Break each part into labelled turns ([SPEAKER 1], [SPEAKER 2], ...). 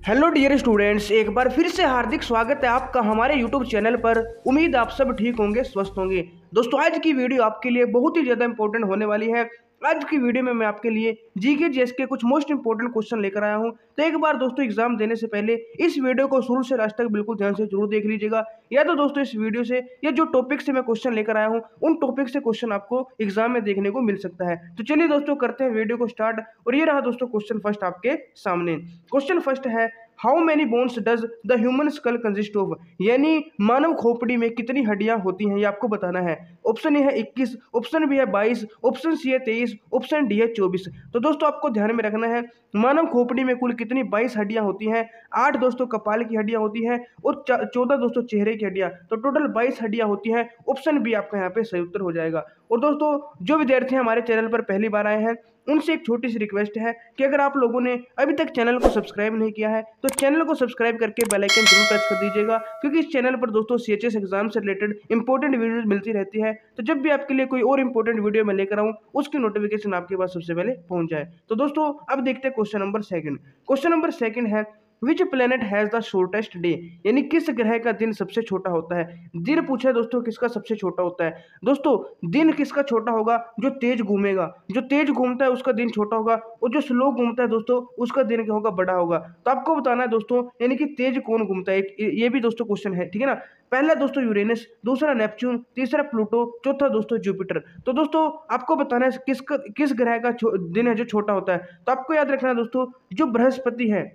[SPEAKER 1] Hello dear students, एक बार फिर से हार्दिक स्वागत है आपका हमारे यूट्यूब चैनल पर। उम्मीद आप सब ठीक होंगे, स्वस्थ होंगे। दोस्तों, आज की वीडियो आपके लिए बहुत ही ज़्यादा इंपॉर्टेंट होने वाली है। आज की वीडियो में मैं आपके लिए जीके जीएस के कुछ मोस्ट इंपॉर्टेंट क्वेश्चन लेकर आया हूं। तो एक बार दोस्तों एग्जाम देने से पहले इस वीडियो को शुरू से लास्ट तक बिल्कुल ध्यान से जरूर देख लीजिएगा। या तो दोस्तों इस वीडियो से या जो टॉपिक से मैं क्वेश्चन लेकर आया हूं उन टॉपिक से क्वेश्चन आपको एग्जाम में देखने को मिल सकता है। तो चलिए दोस्तों करते हैं वीडियो को स्टार्ट। और ये रहा दोस्तों क्वेश्चन फर्स्ट आपके सामने। क्वेश्चन फर्स्ट है, how many bones does the human school consist of, यानी मानव खोपड़ी में कितनी हड्डियां होती हैं ये आपको बताना है। ऑप्शन ए है 21, ऑप्शन बी है 22, ऑप्शन सी है 23, ऑप्शन डी है 24। तो दोस्तों आपको ध्यान में रखना है, मानव खोपड़ी में कुल कितनी 22 हड्डियां होती हैं। 8 दोस्तों कपाल की हड्डियां होती हैं और 14 दोस्तों चेहरे की हड्डियां, तो टोटल 22 हड्डियां होती हैं। ऑप्शन बी आपका यहाँ पे सही उत्तर हो जाएगा। और दोस्तों जो विद्यार्थी हमारे चैनल पर पहली बार आए हैं उनसे एक छोटी सी रिक्वेस्ट है कि अगर आप लोगों ने अभी तक चैनल को सब्सक्राइब नहीं किया है तो चैनल को सब्सक्राइब करके बेल आइकन जरूर प्रेस कर दीजिएगा, क्योंकि इस चैनल पर दोस्तों सीएचएस एग्जाम से रिलेटेड इंपॉर्टेंट वीडियोस मिलती रहती है। तो जब भी आपके लिए कोई और इंपॉर्टेंट वीडियो मैं लेकर आऊँ उसकी नोटिफिकेशन आपके पास सबसे पहले पहुंच जाए। तो दोस्तों अब देखते हैं question number second. Question number second है, which planet has the shortest day, यानी किस ग्रह का दिन सबसे छोटा होता है। दिन पूछा है दोस्तों किसका सबसे छोटा होता है। दोस्तों दिन किसका छोटा होगा, जो तेज घूमेगा। जो तेज घूमता है उसका दिन छोटा होगा और जो स्लो घूमता है दोस्तों उसका दिन क्या होगा, बड़ा होगा। तो आपको बताना है दोस्तों, यानी कि तेज कौन घूमता है, ये भी दोस्तों क्वेश्चन है, ठीक है ना। पहला दोस्तों यूरेनस, दूसरा नेपच्यून, तीसरा प्लूटो, चौथा दोस्तों जुपिटर। तो दोस्तों आपको बताना है किस ग्रह का दिन है जो छोटा होता है। तो आपको याद रखना है दोस्तों, जो बृहस्पति है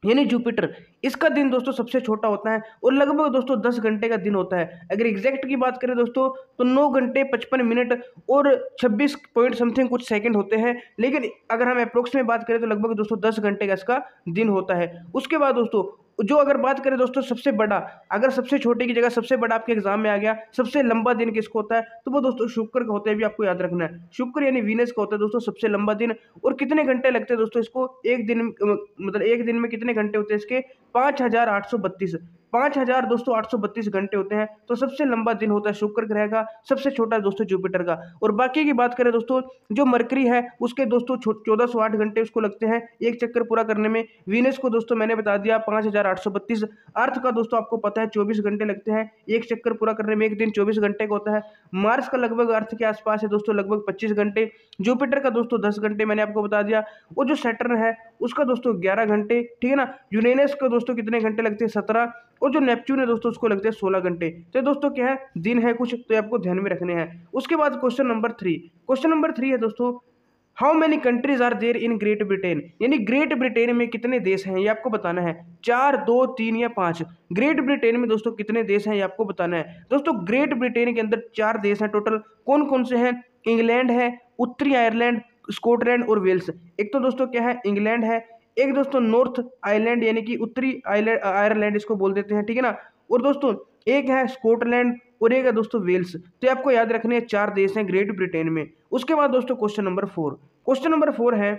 [SPEAKER 1] यानी जुपिटर, इसका दिन दोस्तों सबसे छोटा होता है और लगभग दोस्तों 10 घंटे का दिन होता है। अगर एग्जैक्ट की बात करें दोस्तों तो 9 घंटे 55 मिनट और 26 पॉइंट समथिंग कुछ सेकंड होते हैं। लेकिन अगर हम अप्रोक्स में बात करें तो लगभग दोस्तों 10 घंटे का इसका दिन होता है। उसके बाद दोस्तों जो अगर बात करें दोस्तों सबसे बड़ा, अगर सबसे छोटे की जगह सबसे बड़ा आपके एग्जाम में आ गया, सबसे लंबा दिन किसको होता है, तो वो दोस्तों शुक्र का होता है। भी आपको याद रखना है, शुक्र यानी वीनस का होता है दोस्तों सबसे लंबा दिन। और कितने घंटे लगते हैं दोस्तों इसको, एक दिन मतलब एक दिन में कितने घंटे होते हैं इसके, 5832, 5000 दोस्तों 832 घंटे होते हैं। तो सबसे लंबा दिन होता है शुक्र ग्रह का, सबसे छोटा दोस्तों जुपिटर का। और बाकी की बात करें दोस्तों, जो मरकरी है उसके दोस्तों 1408 घंटे उसको लगते हैं एक चक्कर पूरा करने में। वीनस को दोस्तों मैंने बता दिया 5832। अर्थ का दोस्तों आपको पता है 24 घंटे लगते हैं एक चक्कर पूरा करने में, एक दिन 24 घंटे का होता है। मार्स का लगभग अर्थ के आसपास है दोस्तों लगभग 25 घंटे। जुपिटर का दोस्तों 10 घंटे मैंने आपको बता दिया। और जो सैटर्न है उसका दोस्तों 11 घंटे, ठीक है ना। यूरेनस का दोस्तों कितने घंटे लगते हैं, 17। और जो नेपच्यून है दोस्तों उसको लगते हैं 16 घंटे। तो दोस्तों क्या है, दिन है कुछ, तो आपको ध्यान में रखने हैं। उसके बाद क्वेश्चन नंबर 3। क्वेश्चन नंबर 3 है दोस्तों, how many countries are there in Great Britain, यानी ग्रेट ब्रिटेन में कितने देश हैं ये आपको बताना है। 4, 2, 3 या 5। ग्रेट ब्रिटेन में दोस्तों कितने देश हैं ये आपको बताना है। दोस्तों ग्रेट ब्रिटेन के अंदर 4 देश हैं टोटल। कौन कौन से हैं, इंग्लैंड है, उत्तरी आयरलैंड, स्कॉटलैंड और वेल्स। एक तो दोस्तों क्या है, इंग्लैंड है। एक दोस्तों नॉर्थ आयरलैंड यानी कि उत्तरी आयरलैंड इसको बोल देते हैं, ठीक है ना। और दोस्तों एक है स्कॉटलैंड और एक है दोस्तों वेल्स। तो आपको याद रखने हैं 4 देश हैं ग्रेट ब्रिटेन में। उसके बाद दोस्तों क्वेश्चन नंबर 4। क्वेश्चन नंबर 4 है,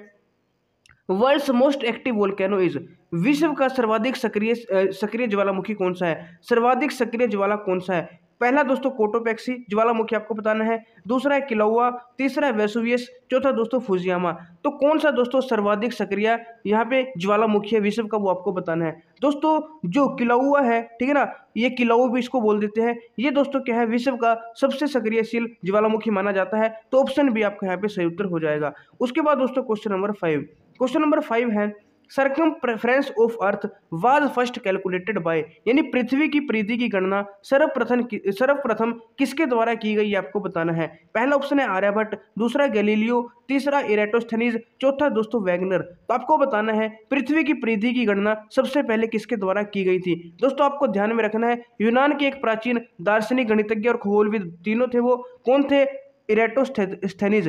[SPEAKER 1] world's most active volcano is, विश्व का सर्वाधिक सक्रिय ज्वालामुखी कौन सा है। सर्वाधिक सक्रिय ज्वाला कौन सा है। पहला दोस्तों कोटोपैक्सी ज्वालामुखी आपको बताना है, दूसरा है किलौआ, तीसरा है वेसुवियस, चौथा दोस्तों फुजियामा। तो कौन सा दोस्तों सर्वाधिक सक्रिय यहाँ पे ज्वालामुखी है विश्व का, वो आपको बताना है। दोस्तों जो किलौआ है, ठीक है ना, ये किलौ भी इसको बोल देते हैं, ये दोस्तों क्या है, विश्व का सबसे सक्रियशील ज्वालामुखी माना जाता है। तो ऑप्शन भी आपका यहाँ पे सही उत्तर हो जाएगा। उसके बाद दोस्तों क्वेश्चन नंबर 5। क्वेश्चन नंबर 5 है, circumference of earth was first calculated by, यानी पृथ्वी की परिधि की गणना सर्वप्रथम किसके द्वारा की गई, आपको बताना है। पहला ऑप्शन है आर्यभट्ट, दूसरा गैलीलियो, तीसरा इरेटोस्थनीज, चौथा दोस्तों वैगनर। तो आपको बताना है पृथ्वी की परिधि की गणना सबसे पहले किसके द्वारा की गई थी। दोस्तों आपको ध्यान में रखना है, यूनान के एक प्राचीन दार्शनिक, गणितज्ञ और खगोलविद तीनों थे, वो कौन थे, इरेटोस्थेनीज।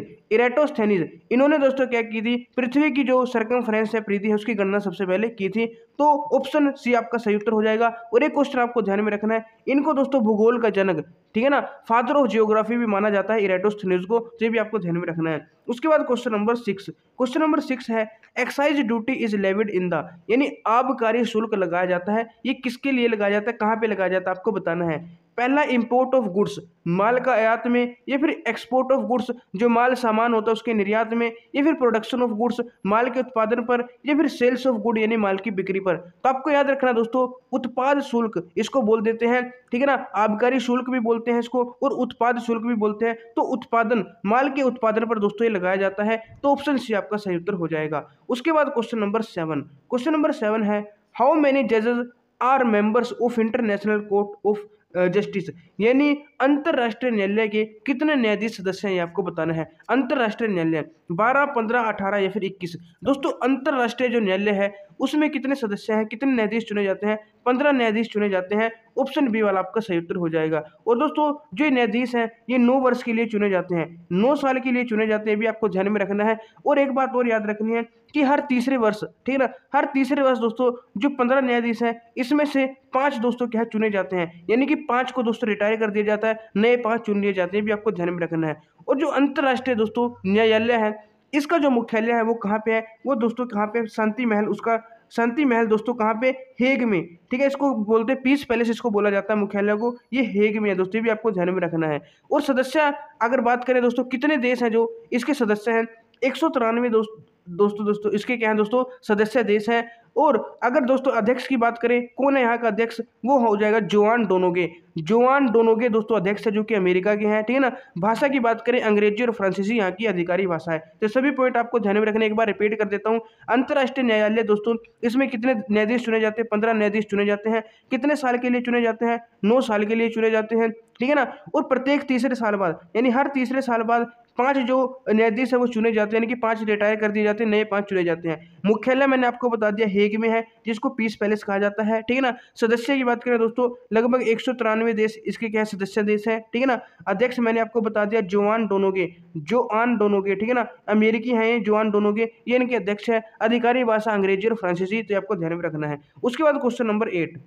[SPEAKER 1] इन्होंने दोस्तों क्या की थी, पृथ्वी की जो सरकमफ्रेंस है, परिधि है, उसकी गणना सबसे पहले की थी। तो ऑप्शन सी आपका सही उत्तर हो जाएगा। और एक क्वेश्चन आपको ध्यान में रखना है, इनको दोस्तों भूगोल का जनक, ठीक है ना, फादर ऑफ जियोग्राफी भी माना जाता है इरेटोस्थेनीज को। तो ये भी आपको ध्यान में रखना है। उसके बाद क्वेश्चन नंबर 6। क्वेश्चन नंबर 6 है, excise duty is levied in the, यानी आबकारी शुल्क लगाया जाता है, ये किसके लिए लगाया जाता है, कहाँ पे लगाया जाता है, आपको बताना है। पहला इंपोर्ट ऑफ गुड्स, माल का आयात में, या फिर एक्सपोर्ट ऑफ गुड्स, जो माल सामान होता है उसके निर्यात में, या फिर प्रोडक्शन ऑफ गुड्स, माल के उत्पादन पर, या फिर सेल्स ऑफ गुड यानी माल की बिक्री पर। तो आपको याद रखना दोस्तों, उत्पाद शुल्क इसको बोल देते हैं, ठीक है ना, आबकारी शुल्क भी बोलते हैं इसको, और उत्पाद शुल्क भी बोलते हैं। तो उत्पादन, माल के उत्पादन पर दोस्तों ये लगाया जाता है। तो ऑप्शन सी आपका सही उत्तर हो जाएगा। उसके बाद क्वेश्चन नंबर 7, क्वेश्चन नंबर 7 है हाउ मेनी जजेस are members of international court of justice, यानी अंतरराष्ट्रीय न्यायालय के कितने न्यायाधीश सदस्य हैं ये आपको बताना है। अंतरराष्ट्रीय न्यायालय 12, 15, 18 या फिर 21। दोस्तों अंतरराष्ट्रीय जो न्यायालय है उसमें कितने सदस्य हैं, कितने न्यायाधीश चुने जाते हैं, 15 न्यायाधीश चुने जाते हैं। ऑप्शन बी वाला आपका सही उत्तर हो जाएगा। और दोस्तों जो न्यायाधीश हैं ये 9 वर्ष के लिए चुने जाते हैं, 9 साल के लिए चुने जाते हैं, भी आपको ध्यान में रखना है। और एक बात और याद रखनी है कि हर तीसरे वर्ष, ठीक है ना, हर तीसरे वर्ष दोस्तों जो 15 न्यायाधीश हैं इसमें से 5 दोस्तों क्या चुने जाते हैं, यानी कि 5 को दोस्तों रिटायर कर दिया जाता है, नए 5 चुन लिए जाते हैं, भी आपको ध्यान में रखना है। और जो अंतर्राष्ट्रीय दोस्तों न्यायालय है इसका जो मुख्यालय है वो कहाँ पे है, वो दोस्तों कहाँ पे, शांति महल, उसका शांति महल दोस्तों कहाँ पे, हेग में, ठीक है। इसको बोलते हैं पीस पैलेस, इसको बोला जाता है मुख्यालय को, ये हेग में है दोस्तों, ये भी आपको ध्यान में रखना है। और सदस्य अगर बात करें दोस्तों कितने देश हैं जो इसके सदस्य हैं, 193 दोस्तों इसके क्या हैं दोस्तों, सदस्य देश हैं। और अगर दोस्तों अध्यक्ष की बात करें, कौन है यहाँ का अध्यक्ष, वो हो जाएगा जोआन डोनोगे। जोआन डोनोगे दोस्तों अध्यक्ष है, जो कि अमेरिका के हैं, ठीक है ना। भाषा की बात करें, अंग्रेजी और फ्रांसीसी यहाँ की अधिकारी भाषा है। तो सभी पॉइंट आपको ध्यान में रखने, एक बार रिपीट कर देता हूँ। अंतर्राष्ट्रीय न्यायालय दोस्तों इसमें कितने न्यायाधीश चुने जाते हैं, 15 न्यायाधीश चुने जाते हैं। कितने साल के लिए चुने जाते हैं, 9 साल के लिए चुने जाते हैं, ठीक है ना। और प्रत्येक तीसरे साल बाद, यानी हर तीसरे साल बाद 5 जो न्यायाधीश है वो चुने जाते हैं, यानी कि 5 रिटायर कर दिए जाते हैं, नए 5 चुने जाते हैं। मुख्यालय मैंने आपको बता दिया हेग में है, जिसको पीस पैलेस कहा जाता है, ठीक है ना। सदस्य की बात करें दोस्तों, लगभग 193 देश इसके क्या सदस्य देश हैं, ठीक है ना। अध्यक्ष मैंने आपको बता दिया जोआन डोनोगे, ठीक है ना, अमेरिकी हैं ये जोआन डोनोगे, ये इनके अध्यक्ष है। अधिकारी भाषा अंग्रेजी और फ्रांसीसी, तो आपको ध्यान में रखना है। उसके बाद क्वेश्चन नंबर 8,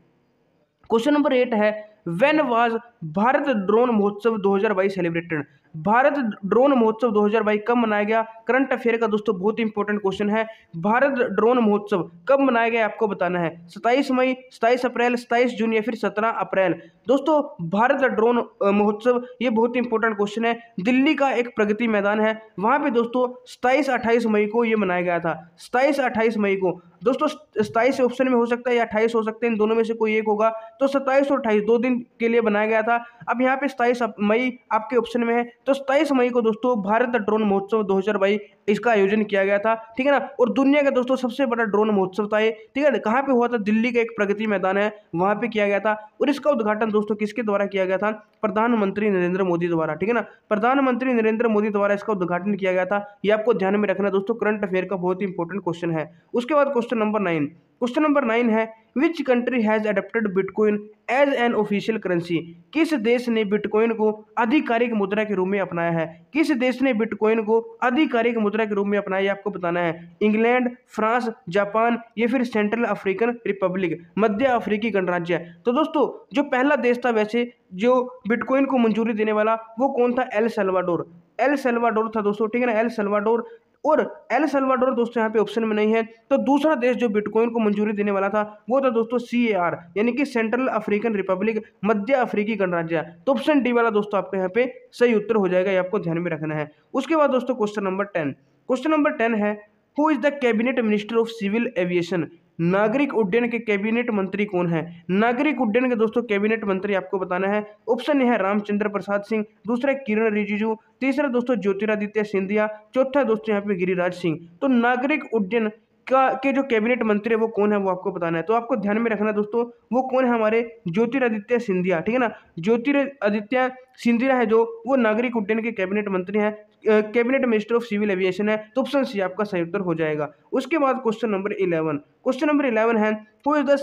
[SPEAKER 1] क्वेश्चन नंबर 8 है व्हेन वाज भारत ड्रोन महोत्सव 2022 सेलिब्रेटेड। भारत ड्रोन महोत्सव 2022 कब मनाया गया, करंट अफेयर का दोस्तों बहुत इंपॉर्टेंट क्वेश्चन है। भारत ड्रोन महोत्सव कब मनाया गया आपको बताना है, 27 मई, 27 अप्रैल, 27 जून या फिर 17 अप्रैल। दोस्तों भारत ड्रोन महोत्सव ये बहुत इंपॉर्टेंट क्वेश्चन है। दिल्ली का एक प्रगति मैदान है, वहां पे दोस्तों 27-28 मई को ये मनाया गया था, 27-28 मई को। दोस्तों 27 ऑप्शन में हो सकता है या 28 हो सकते हैं, इन दोनों में से कोई एक होगा। तो 27 और 28 2 दिन के लिए बनाया गया था। अब यहाँ पे 27 मई आपके ऑप्शन में है, तो 27 मई को दोस्तों भारत ड्रोन महोत्सव 2022 इसका आयोजन किया गया था, ठीक है ना। और दुनिया का दोस्तों सबसे बड़ा ड्रोन महोत्सव था ये, ठीक है। कहाँ पे हुआ था, दिल्ली का एक प्रगति मैदान है वहां पे किया गया था। और इसका उद्घाटन दोस्तों किसके द्वारा किया गया था, प्रधानमंत्री नरेंद्र मोदी द्वारा, ठीक है ना। प्रधानमंत्री नरेंद्र मोदी द्वारा इसका उद्घाटन किया गया था, ये आपको ध्यान में रखना दोस्तों, करंट अफेयर का बहुत ही इंपॉर्टेंट क्वेश्चन है। उसके बाद क्वेश्चन नंबर 9, क्वेश्चन नंबर 9 है which country has adopted bitcoin as an official currency. किस देश ने बिटकॉइन को आधिकारिक मुद्रा के रूप में अपनाया है, किस देश ने बिटकॉइन को आधिकारिक मुद्रा के रूप में अपनाया, आपको बताना है। इंग्लैंड, फ्रांस, जापान या फिर सेंट्रल अफ्रीकन रिपब्लिक, मध्य अफ्रीकी गणराज्य। तो दोस्तों जो पहला देश था वैसे जो बिटकॉइन को मंजूरी देने वाला, वो कौन था, एल सल्वाडोर। एल सल्वाडोर था दोस्तों, ठीक है ना, एल सल्वाडोर। और एल सल्वाडोर दोस्तों यहाँ पे ऑप्शन में नहीं है। तो दूसरा देश जो बिटकॉइन को मंजूरी देने वाला था वो था दोस्तों CAR, यानी कि सेंट्रल अफ्रीकन रिपब्लिक, मध्य अफ्रीकी गणराज्य। तो ऑप्शन डी वाला दोस्तों आपके यहाँ पे सही उत्तर हो जाएगा, ये आपको ध्यान में रखना है। उसके बाद दोस्तों क्वेश्चन नंबर 10, क्वेश्चन नंबर 10 है who is the cabinet minister of civil aviation. नागरिक उड्डयन के कैबिनेट मंत्री कौन है, नागरिक उड्डयन के दोस्तों कैबिनेट मंत्री आपको बताना है। ऑप्शन है रामचंद्र प्रसाद सिंह, दूसरा किरण रिजिजू, तीसरा दोस्तों ज्योतिरादित्य सिंधिया, चौथा दोस्तों यहाँ पे गिरिराज सिंह। तो नागरिक उड्डयन के जो कैबिनेट मंत्री है वो कौन है, वो आपको बताना है। तो आपको ध्यान में रखना दोस्तों, वो कौन है, हमारे ज्योतिरादित्य सिंधिया, ठीक है ना। ज्योतिरादित्य सिंधिया है जो, वो नागरिक उड्डयन के कैबिनेट मंत्री हैं, cabinet minister of civil aviation है। तो ऑप्शन सी आपका सही उत्तर हो जाएगा। उसके बाद क्वेश्चन नंबर 11, क्वेश्चन नंबर 11 है हु इज द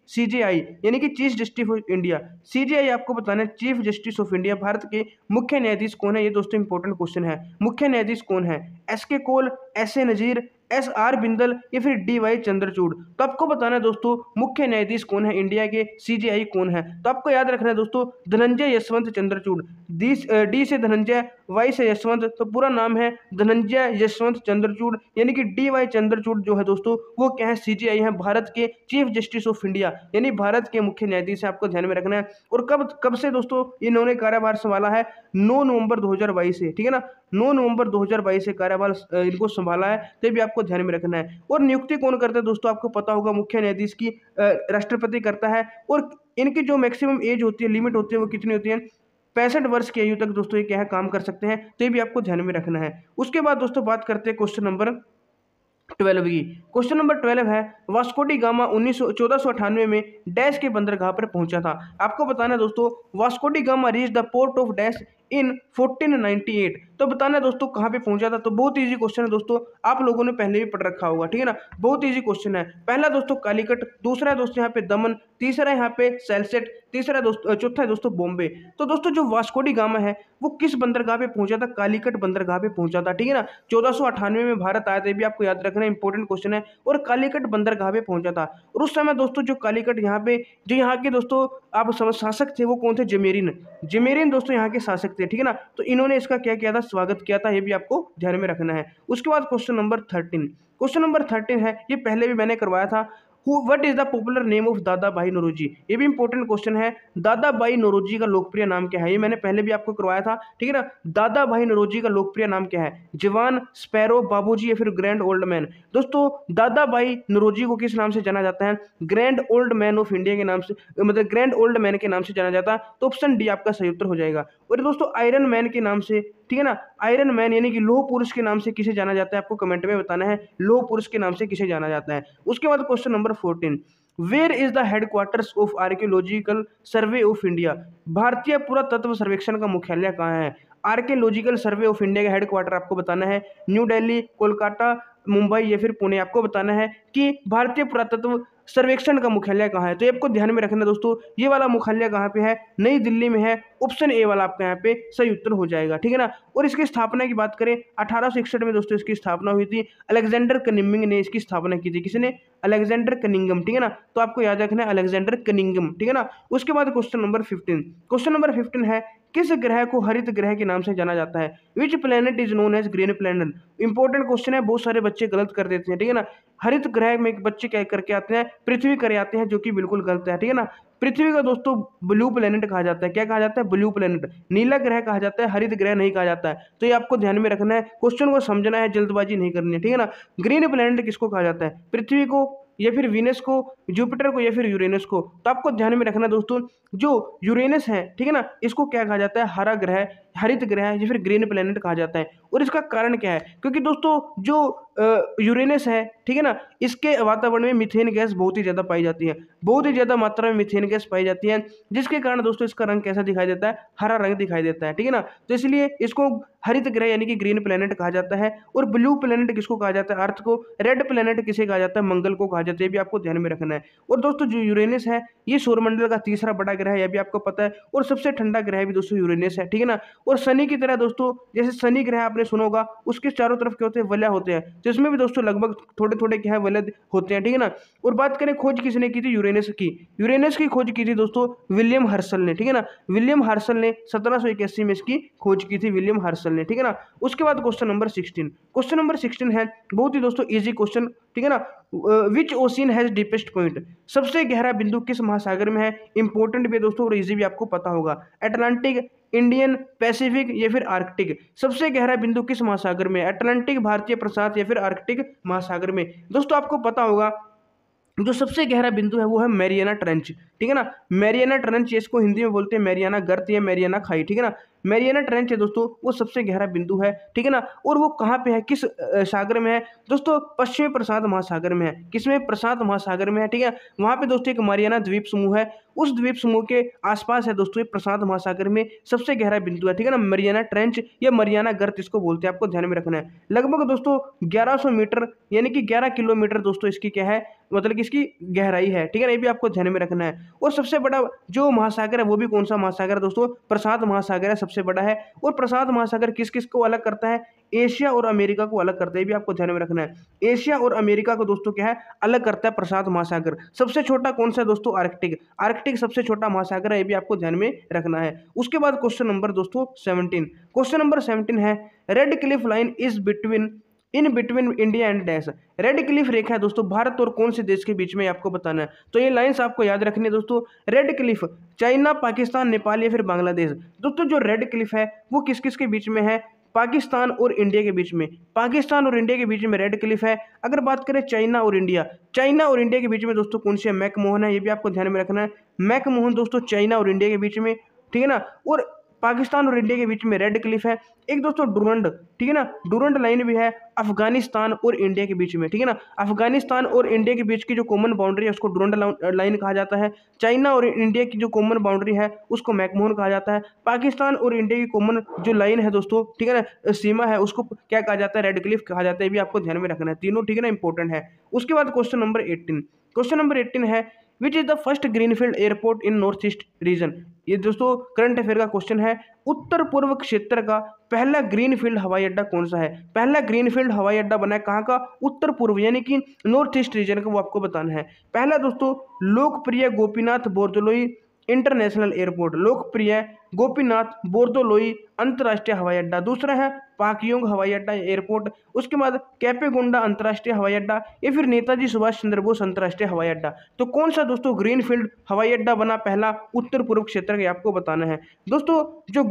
[SPEAKER 1] CJI, यानी कि chief justice of India. CJI आपको बताना है, chief justice of India, Bharat के मुख्य न्यायाधीश कौन है, ये दोस्तों इंपॉर्टेंट क्वेश्चन है। मुख्य न्यायाधीश कौन है, SK कौल, SA नजीर, SR बिंदल या फिर DY चंद्रचूड़। तो आपको बताना है दोस्तों मुख्य न्यायाधीश कौन है इंडिया के, CJI कौन है। तो आपको याद रखना है दोस्तों धनंजय यशवंत चंद्रचूड़, डी से धनंजय, वाई से यशवंत, तो पूरा नाम है धनंजय यशवंत चंद्रचूड़, यानी कि DY चंद्रचूड़ जो है दोस्तों वो क्या है, CJI है, भारत के चीफ जस्टिस ऑफ इंडिया, यानी भारत के मुख्य न्यायाधीश है, आपको ध्यान में रखना है। और कब कब से दोस्तों इन्होंने कार्यभार संभाला है, 9 नवंबर 2022 से, ठीक है ना, 9 नवंबर 2022 से कार्यभार इनको संभाला है, तो भी आपको ध्यान में रखना है। और नियुक्ति कौन करता है दोस्तों, आपको पता होगा, मुख्य न्यायाधीश की राष्ट्रपति करता है। और इनकी जो मैक्सिमम एज होती है, लिमिट होती है, वो कितनी होती है, 65 वर्ष की आयु तक दोस्तों ये क्या है, काम कर सकते हैं, तो ये भी आपको ध्यान में रखना है। उसके बाद दोस्तों बात करते हैं क्वेश्चन नंबर 12 की। क्वेश्चन नंबर 12 है, वास्को डी गामा 1498 में डैश के बंदरगाह पर पहुंचा था। आपको बताना है दोस्तों, Vasco D gamma reach the port of dash in 1498, तो बताना है दोस्तों कहाँ पे पहुंचा था। तो बहुत इजी क्वेश्चन है दोस्तों, आप लोगों ने पहले भी पढ़ रखा होगा, ठीक है ना, बहुत इजी क्वेश्चन है। पहला दोस्तों कालीकट, दूसरा है दोस्तों यहाँ पे दमन, तीसरा है यहाँ पे सेलसेट, तीसरा दोस्तों, चौथा है दोस्तों बॉम्बे। तो दोस्तों जो वास्को डी गामा है वो किस बंदरगाह पे पहुंचा था, कालीकट बंदरगाह पे पहुंचा था, ठीक है ना, 1498 में भारत आया था, ये भी आपको याद रखना, इंपॉर्टेंट क्वेश्चन है। और कालीकट बंदरगाह पे पहुंचा था। और उस समय दोस्तों जो कालीकट यहाँ पे जो यहाँ के दोस्तों आप समझ शासक थे वो कौन थे, जमेरिन, जमेरिन दोस्तों यहाँ के शासक थे, ठीक है ना। तो इन्होंने इसका क्या किया था, स्वागत किया था, ये भी आपको ध्यान में रखना है। उसके बाद क्वेश्चन नंबर 13, क्वेश्चन नंबर 13 है, ये पहले भी मैंने करवाया था, what is the popular name of दादा भाई नौरोजी, ये भी इंपॉर्टेंट क्वेश्चन है। दादा भाई नौरोजी का लोकप्रिय नाम क्या है, ये मैंने पहले भी आपको करवाया था, ठीक है ना। दादा भाई नौरोजी का लोकप्रिय नाम क्या है, जवान, स्पैरो, बाबूजी या फिर ग्रैंड ओल्ड मैन। दोस्तों दादा भाई नौरोजी को किस नाम से जाना जाता है, grand old man of India के नाम से, मतलब ग्रैंड ओल्ड मैन के नाम से जाना जाता है। तो ऑप्शन डी आपका सही उत्तर हो जाएगा। और दोस्तों आयरन मैन के नाम से, ठीक है ना, आयरन मैन यानी कि लौह पुरुष के नाम से किसे जाना जाता है, आपको कमेंट में बताना है, लौह पुरुष के नाम से किसे जाना जाता है। उसके बाद question number 14, where is the headquarters of archaeological survey of India, भारतीय पुरातत्व सर्वेक्षण का मुख्यालय कहाँ है। आर्कियोलॉजिकल सर्वे ऑफ इंडिया का हेडक्वार्टर आपको बताना है न्यू दिल्ली, कोलकाता, मुंबई या फिर पुणे। आपको बताना है कि भारतीय पुरातत्व सर्वेक्षण का मुख्यालय कहाँ है। तो ये आपको ध्यान में रखना दोस्तों, ये वाला मुख्यालय कहाँ पे है, नई दिल्ली में है। ऑप्शन ए वाला आपका यहाँ पे सही उत्तर हो जाएगा, ठीक है ना। और इसकी स्थापना की बात करें 1861 में दोस्तों इसकी स्थापना हुई थी। अलेक्जेंडर कनिंघम ने इसकी स्थापना की थी, किसने, अलेक्जेंडर कनिंघम, ठीक है ना। तो आपको याद रखना है अलेक्जेंडर कनिंघम, ठीक है ना। उसके बाद क्वेश्चन नंबर 15, क्वेश्चन नंबर 15 है, किस ग्रह को हरित ग्रह के नाम से जाना जाता है, which planet is known as green planet. Important question है, बहुत सारे बच्चे गलत कर देते हैं, ठीक है ना। हरित ग्रह में एक बच्चे क्या करके आते हैं, पृथ्वी करे आते हैं, जो कि बिल्कुल गलत है, ठीक है ना। पृथ्वी का दोस्तों ब्लू प्लेनेट कहा जाता है, क्या कहा जाता है, ब्लू प्लेनेट, नीला ग्रह कहा जाता है, हरित ग्रह नहीं कहा जाता है। तो ये आपको ध्यान में रखना है, क्वेश्चन को समझना है, जल्दबाजी नहीं करनी है, ठीक है ना। ग्रीन प्लेनेट किसको कहा जाता है, पृथ्वी को या फिर वीनस को, जुपिटर को या फिर यूरेनस को। तो आपको ध्यान में रखना दोस्तों, जो यूरेनस है, ठीक है ना, इसको क्या कहा जाता है, हरा ग्रह, हरित ग्रह या फिर ग्रीन प्लेनेट कहा जाता है। और इसका कारण क्या है, क्योंकि दोस्तों जो यूरेनस है, ठीक है ना, इसके वातावरण में मीथेन गैस बहुत ही ज़्यादा पाई जाती है, बहुत ही ज़्यादा मात्रा में मीथेन गैस पाई जाती है, जिसके कारण दोस्तों इसका रंग कैसा दिखाई देता है, हरा रंग दिखाई देता है, ठीक है ना। तो इसलिए इसको हरित ग्रह यानी कि ग्रीन प्लेनेट कहा जाता है। और ब्लू प्लेनेट किसको कहा जाता है, अर्थ को। रेड प्लेनेट किसे कहा जाता है, मंगल को कहा जाता है, ये भी आपको ध्यान में रखना है। और दोस्तों जो यूरेनस है ये सौरमंडल का तीसरा बड़ा ग्रह है, यह भी आपको पता है। और सबसे ठंडा ग्रह भी दोस्तों यूरेनस है, ठीक है ना। और शनि की तरह दोस्तों, जैसे शनि ग्रह आपने सुना होगा, उसके चारों तरफ क्या होते हैं, वलय होते हैं, तो इसमें भी दोस्तों लगभग थोड़े थोड़े क्या है, वलय होते हैं, ठीक है ना। और बात करें खोज किसने की थी, यूरेनस की, यूरेनस की खोज की थी दोस्तों विलियम हर्सल ने, ठीक है ना। विलियम हर्सल ने 1781 में इसकी खोज की थी, विलियम हर्सल ने, ठीक है ना। उसके बाद क्वेश्चन नंबर 16, क्वेश्चन नंबर 16 है बहुत ही दोस्तों इजी क्वेश्चन, ठीक है ना। विच ओशियन हैज डीपेस्ट पॉइंट, सबसे गहरा बिंदु किस महासागर में है। इंपॉर्टेंट भी दोस्तों और इजी भी आपको पता होगा, अटलांटिक, इंडियन, पैसिफिक या फिर आर्कटिक। सबसे गहरा बिंदु किस महासागर में, अटलांटिक, भारतीय प्रशांत या फिर आर्कटिक महासागर में। दोस्तों आपको पता होगा जो सबसे गहरा बिंदु है वो है मैरियाना ट्रेंच, ठीक है ना। मैरियाना ट्रेंच, इसको हिंदी में बोलते हैं मैरियाना गर्त या मैरियाना खाई, ठीक है ना। मैरियाना ट्रेंच है दोस्तों वो सबसे गहरा बिंदु है, ठीक है ना। और वो कहाँ पे है, किस सागर में है दोस्तों, पश्चिमी प्रशांत महासागर में है। किसमें, प्रशांत महासागर में है, ठीक है। वहाँ पे दोस्तों एक mariana द्वीप समूह है, उस द्वीप समूह के आसपास है दोस्तों ये प्रशांत महासागर में सबसे गहरा बिंदु है, ठीक है ना। मैरियाना ट्रेंच या मैरियाना गर्त इसको बोलते हैं, आपको ध्यान में रखना है। लगभग दोस्तों 1100 मीटर यानी कि 11 किलोमीटर दोस्तों इसकी क्या है, मतलब कि इसकी गहराई है, ठीक है ना, ये भी आपको ध्यान में रखना है। और सबसे बड़ा जो महासागर है वो भी कौन सा महासागर है दोस्तों, प्रशांत महासागर है, सबसे बड़ा है। और प्रशांत महासागर किस किस को अलग करता है, एशिया और अमेरिका को अलग करता है, ये भी आपको ध्यान में रखना है। एशिया और अमेरिका को दोस्तों क्या है, अलग करता है प्रशांत महासागर। सबसे छोटा कौन सा है दोस्तों, आर्कटिक, आर्कटिक सबसे छोटा महासागर है, ये भी आपको ध्यान में रखना है। उसके बाद क्वेश्चन नंबर दोस्तों 17, क्वेश्चन नंबर 17 है Radcliffe line is between India and dash. Radcliffe रेखा है दोस्तों भारत और कौन से देश के बीच में आपको बताना है। तो ये लाइंस आपको याद रखनी है दोस्तों। Red Cliff China, Pakistan, Nepal या फिर बांग्लादेश। दोस्तों जो रेड क्लिफ है वो किस किस के बीच में है, पाकिस्तान और इंडिया के बीच में, पाकिस्तान और इंडिया के बीच में रेड क्लिफ है। अगर बात करें चाइना और इंडिया, चाइना और इंडिया के बीच में दोस्तों कौन से, मैकमोहन है, ये भी आपको ध्यान में रखना है। मैकमोहन दोस्तों चाइना और इंडिया के बीच में, ठीक है ना। और पाकिस्तान और इंडिया के बीच में रेड क्लिफ है। एक दोस्तों डूरंड, ठीक है ना, डूरंड लाइन भी है अफगानिस्तान और इंडिया के बीच में, ठीक है ना। अफगानिस्तान और इंडिया के बीच की जो कॉमन बाउंड्री है उसको डूरंड लाइन कहा जाता है। चाइना और इंडिया की जो कॉमन बाउंड्री है उसको मैकमोहन कहा जाता है। पाकिस्तान और इंडिया की कॉमन जो लाइन है दोस्तों, ठीक है ना, सीमा है, उसको क्या कहा जाता है, रेड क्लिफ कहा जाता है। ये भी आपको ध्यान में रखना है, तीनों, ठीक है ना, इंपॉर्टेंट है। उसके बाद क्वेश्चन नंबर 18, क्वेश्चन नंबर 18 है which is the first greenfield airport in north east region. ये दोस्तों करंट अफेयर का क्वेश्चन है। उत्तर पूर्व क्षेत्र का पहला ग्रीनफील्ड हवाई अड्डा कौन सा है। पहला ग्रीनफील्ड हवाई अड्डा बना है कहाँ का, उत्तर पूर्व यानी कि नॉर्थ ईस्ट रीजन का, वो आपको बताना है। पहला दोस्तों लोकप्रिय गोपीनाथ बोरदोलोई इंटरनेशनल एयरपोर्ट, लोकप्रिय गोपीनाथ बोरदोलोई अंतर्राष्ट्रीय हवाई अड्डा। दूसरा है पाकयोंग हवाई अड्डा एयरपोर्ट। उसके बाद कैपेगोंडा अंतर्राष्ट्रीय हवाई अड्डा या फिर नेताजी सुभाष चंद्र बोस अंतर्राष्ट्रीय हवाई अड्डा। तो कौन सा दोस्तों ग्रीनफील्ड हवाई अड्डा बना पहला उत्तर पूर्व क्षेत्र का, आपको बताना है। दोस्तों जो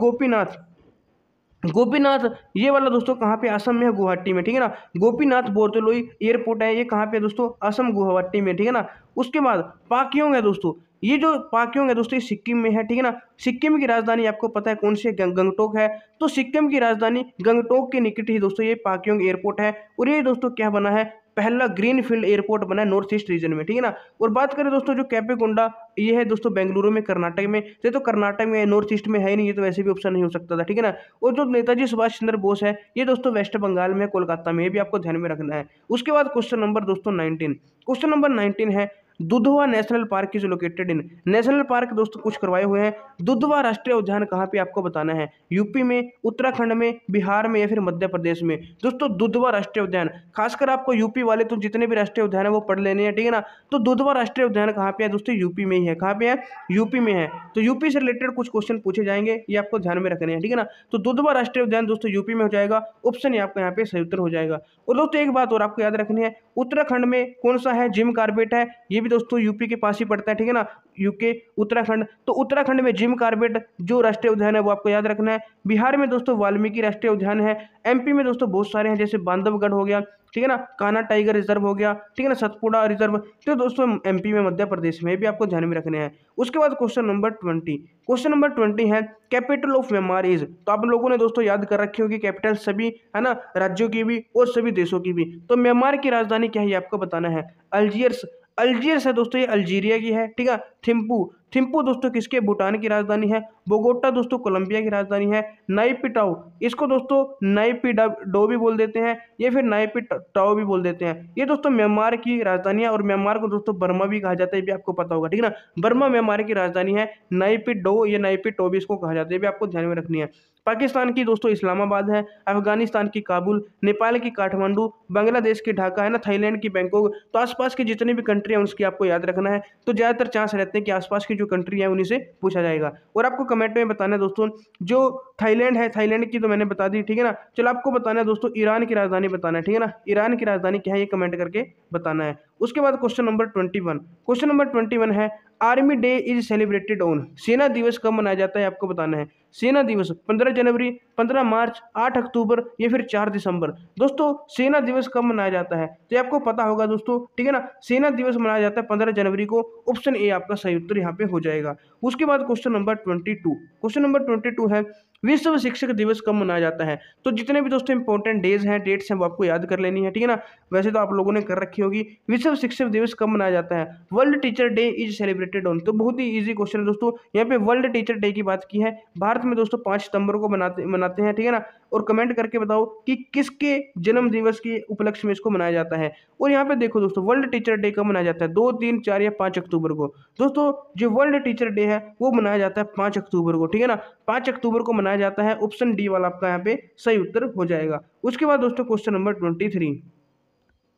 [SPEAKER 1] गोपीनाथ ये वाला दोस्तों कहाँ पे, असम में है, गुवाहाटी में, ठीक है ना। गोपीनाथ बोरदोलोई एयरपोर्ट है, ये कहाँ पे है दोस्तों, असम गुवाहाटी में, ठीक है ना। उसके बाद पाकयोंग है दोस्तों, ये जो पाकयोंग है दोस्तों ये सिक्किम में है, ठीक है ना। सिक्किम की राजधानी आपको पता है कौन सी है, गंगटोक है। तो सिक्किम की राजधानी गंगटोक के निकट ही दोस्तों ये पाकयोंग एयरपोर्ट है। और ये दोस्तों क्या बना है, पहला ग्रीनफील्ड एयरपोर्ट बना है नॉर्थ ईस्ट रीजन में, ठीक है ना। और बात करें दोस्तों जो कैपेगोंडा, ये है दोस्तों बेंगलुरु में, कर्नाटक में। ये तो कर्नाटक में है, नॉर्थ ईस्ट में है ही नहीं, ये तो वैसे भी ऑप्शन नहीं हो सकता था, ठीक है ना। और जो नेताजी सुभाष चंद्र बोस है ये दोस्तों वेस्ट बंगाल में, कोलकाता में, ये भी आपको ध्यान में रखना है। उसके बाद क्वेश्चन नंबर दोस्तों 19, क्वेश्चन नंबर 19 है Dudhwa national park is located in. National park दोस्तों कुछ करवाए हुए हैं। दुधवा राष्ट्रीय उद्यान कहाँ पे, आपको बताना है। यूपी में, उत्तराखंड में, बिहार में या फिर मध्य प्रदेश में। दोस्तों दुधवा राष्ट्रीय उद्यान, खासकर आपको यूपी वाले तो जितने भी राष्ट्रीय उद्यान है वो पढ़ लेने हैं, ठीक है ना। तो दुधवा राष्ट्रीय उद्यान कहाँ पे है दोस्तों, यूपी में ही है। कहाँ पे है, यूपी में है। तो यूपी से रिलेटेड कुछ क्वेश्चन पूछे जाएंगे, ये आपको ध्यान में रखने हैं, ठीक है ना। तो दुधवा राष्ट्रीय उद्यान दोस्तों यूपी में हो जाएगा, ऑप्शन आपका यहाँ पे सही उत्तर हो जाएगा। और दोस्तों एक बात और आपको याद रखनी है, उत्तराखंड में कौन सा है, जिम कॉर्बेट है, ये भी दोस्तों यूपी के पास ही पड़ता है, ठीक है ना, यूके उत्तराखंड। तो उत्तराखंड में जिम कॉर्बेट जो राष्ट्रीय उद्यान है वो आपको याद रखना है। बिहार में दोस्तों वाल्मीकि राष्ट्रीय उद्यान है। एमपी में दोस्तों बहुत सारे हैं, जैसे बांधवगढ़ हो गया, ठीक है ना, कान्हा टाइगर रिजर्व हो गया, ठीक है ना, सतपुड़ा रिजर्व। तो दोस्तों एमपी में, मध्य प्रदेश में भी आपको ध्यान में रखने हैं। उसके बाद क्वेश्चन नंबर 20, क्वेश्चन नंबर 20 है कैपिटल ऑफ म्यांमार इज। तो आप लोगों ने दोस्तों याद कर रखी होगी कैपिटल सभी, है ना, राज्यों की भी और सभी देशों की भी। तो म्यांमार की राजधानी क्या है, ये आपको बताना है। अल्जीयर्स, अल्जीयर्स है दोस्तों, ये अल्जीरिया की है, ठीक है। थिम्पू, थिम्पू दोस्तों किसके, भूटान की राजधानी है। बोगोटा दोस्तों कोलंबिया की राजधानी है। नाइपिटाओ, इसको दोस्तों नाइपिडो भी बोल देते हैं या फिर नाइपिटाओ भी बोल देते हैं। ये दोस्तों म्यांमार की राजधानी है। और म्यांमार को दोस्तों बर्मा भी कहा जाता है, ये भी आपको पता होगा, ठीक है ना। बर्मा म्यांमार की राजधानी है। नाइपिडो या नाइपिटो भी इसको कहा जाता है, ये भी आपको ध्यान में रखनी है। पाकिस्तान की दोस्तों इस्लामाबाद है। अफगानिस्तान की काबुल, नेपाल की काठमांडू, बांग्लादेश की ढाका, है ना, थाईलैंड की बैंकॉक। तो आसपास की जितनी भी कंट्री है उसकी आपको याद रखना है। तो ज़्यादातर चांस रहते हैं कि आसपास की जो कंट्री है उन्हीं से पूछा जाएगा। और आपको कमेंट में बताना है दोस्तों, जो थाईलैंड है, थाईलैंड की तो मैंने बता दी, ठीक है ना। चलो आपको बताना है दोस्तों ईरान की राजधानी बताना है, ठीक है ना। ईरान की राजधानी क्या है ये कमेंट करके बताना है। उसके बाद क्वेश्चन नंबर 21, क्वेश्चन नंबर 21 है army day is celebrated on. सेना दिवस कब मनाया जाता है आपको बताना है। सेना दिवस 15 जनवरी, 15 मार्च, 8 अक्टूबर या फिर 4 दिसंबर। दोस्तों सेना दिवस कब मनाया जाता है तो आपको पता होगा दोस्तों, ठीक है ना। सेना दिवस मनाया जाता है 15 जनवरी को। ऑप्शन ए आपका सही उत्तर यहाँ पे हो जाएगा। उसके बाद क्वेश्चन नंबर 22, क्वेश्चन नंबर 22 है विश्व शिक्षक दिवस कब मनाया जाता है। तो जितने भी दोस्तों इंपॉर्टेंट डेज हैं, डेट्स हैं, वो आपको याद कर लेनी है, ठीक है ना। वैसे तो आप लोगों ने कर रखी होगी। विश्व शिक्षक दिवस कब मनाया जाता है, world teacher day is celebrated on. तो बहुत ही इजी क्वेश्चन है दोस्तों, यहाँ पे वर्ल्ड टीचर डे की बात की है। भारत में दोस्तों 5 सितंबर को मनाते हैं, ठीक है ना। और कमेंट करके बताओ कि किसके जन्म दिवस के उपलक्ष्य में इसको मनाया जाता है। और यहाँ पे देखो दोस्तों, वर्ल्ड टीचर डे कब मनाया जाता है? 2, 3, 4 या 5 अक्टूबर को। दोस्तों जो वर्ल्ड टीचर डे है वो मनाया जाता है 5 अक्टूबर को, ठीक है ना। 5 अक्टूबर को मनाया जाता है। ऑप्शन डी वाला आपका यहाँ पे सही उत्तर हो जाएगा। उसके बाद दोस्तों क्वेश्चन नंबर 23।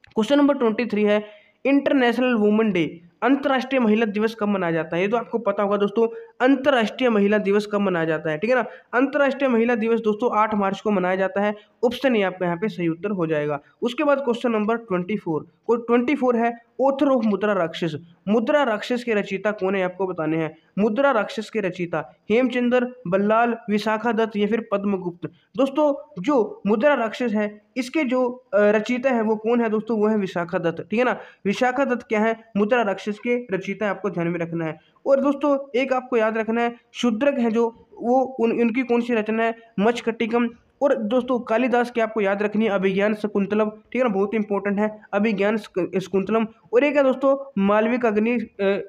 [SPEAKER 1] क्वेश्चन नंबर 23 है इंटरनेशनल वुमेन डे, अंतर्राष्ट्रीय महिला दिवस कब मनाया जाता है? ये तो आपको पता होगा दोस्तों, अंतर्राष्ट्रीय महिला दिवस कब मनाया जाता है, ठीक है ना। अंतर्राष्ट्रीय महिला दिवस दोस्तों 8 मार्च को मनाया जाता है। ऑप्शन ए आपका यहाँ पे सही उत्तर हो जाएगा। उसके बाद क्वेश्चन नंबर 24 है ऑथर ऑफ मुद्रा राक्षस। मुद्रा राक्षस के रचयिता कौन है आपको बताने हैं। मुद्रा राक्षस के रचयिता हेमचंद्र, बल्लाल, विशाखा दत्त या फिर पद्मगुप्त। दोस्तों जो मुद्रा राक्षस है इसके जो रचयिता है वो कौन है दोस्तों? वो है विशाखा दत्त, ठीक है ना। विशाखा दत्त क्या है? मुद्रा राक्षस के रचयिता आपको ध्यान में रखना है। और दोस्तों एक आपको याद रखना है, शूद्रक है जो वो उनकी कौन सी रचना है? मच्छकटिकम। और दोस्तों कालिदास की आपको याद रखनी है अभिज्ञान शकुंतलम, ठीक है ना, बहुत इंपॉर्टेंट है अभिज्ञान शकुंतलम। और एक है दोस्तों मालविक अग्नि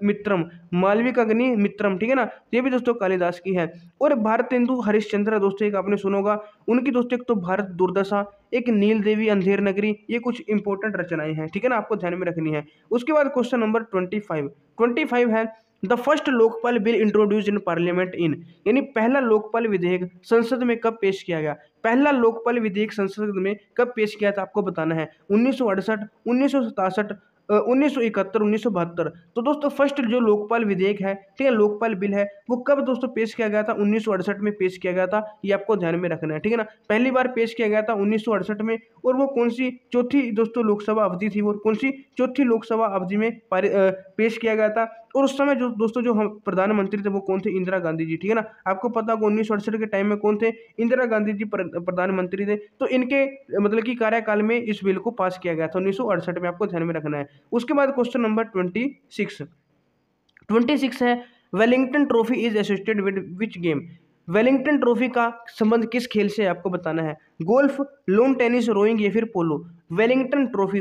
[SPEAKER 1] मित्रम, मालविक अग्नि मित्रम, ठीक है ना, ये भी दोस्तों कालिदास की है। और भारतेंदु हरिश्चंद्र दोस्तों एक आपने सुना होगा, उनकी दोस्तों एक तो भारत दुर्दशा, एक नील देवी अंधेर नगरी, ये कुछ इंपॉर्टेंट रचनाएं हैं, ठीक है ना, आपको ध्यान में रखनी है। उसके बाद क्वेश्चन नंबर 25 है the first Lokpal bill introduce in parliament in, यानी पहला लोकपाल विधेयक संसद में कब पेश किया गया? पहला लोकपाल विधेयक संसद में कब पेश किया था आपको बताना है। 1968, 1967, 1971, 1972। तो दोस्तों फर्स्ट जो लोकपाल विधेयक है, ठीक है, लोकपाल बिल है, वो कब दोस्तों पेश किया गया था? 1968 में पेश किया गया था। ये आपको ध्यान में रखना है, ठीक है ना। पहली बार पेश किया गया था 1968 में। और वो कौन सी चौथी दोस्तों लोकसभा अवधि थी? वो कौन सी चौथी लोकसभा अवधि में पेश किया गया था। और उस समय जो दोस्तों जो हम प्रधानमंत्री थे वो कौन थे? इंदिरा गांधी जी, ठीक है ना। आपको पता होगा 1968 के टाइम में कौन थे? इंदिरा गांधी जी प्रधानमंत्री थे। तो इनके मतलब कि कार्यकाल में इस बिल को पास किया गया था 1968 में, आपको ध्यान में रखना है। उसके बाद क्वेश्चन नंबर 26 है Wellington trophy is associated with which game. Wellington trophy का संबंध किस खेल से आपको बताना है? गोल्फ, लॉन टेनिस, रोइंग या फिर पोलो। वेलिंगटन ट्रॉफी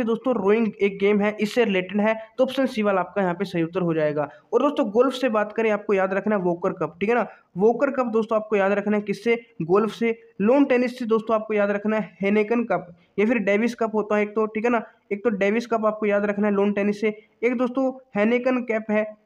[SPEAKER 1] दोस्तों रोइंग एक गेम है, इससे रिलेटेड है। तो ऑप्शन सी वाला आपका यहाँ पे सही उत्तर हो जाएगा। और दोस्तों गोल्फ से बात करें, आपको याद रखना है वोकर कप, ठीक है ना। वोकर कप दोस्तों आपको याद रखना है किससे? गोल्फ से। लॉन टेनिस से दोस्तों आपको याद रखना है हेनेकन कप या फिर डेविस कप होता है एक तो, ठीक है ना। एक तो डेविस कप आपको याद रखना है लॉन टेनिस से। एक दोस्तों हेनेकन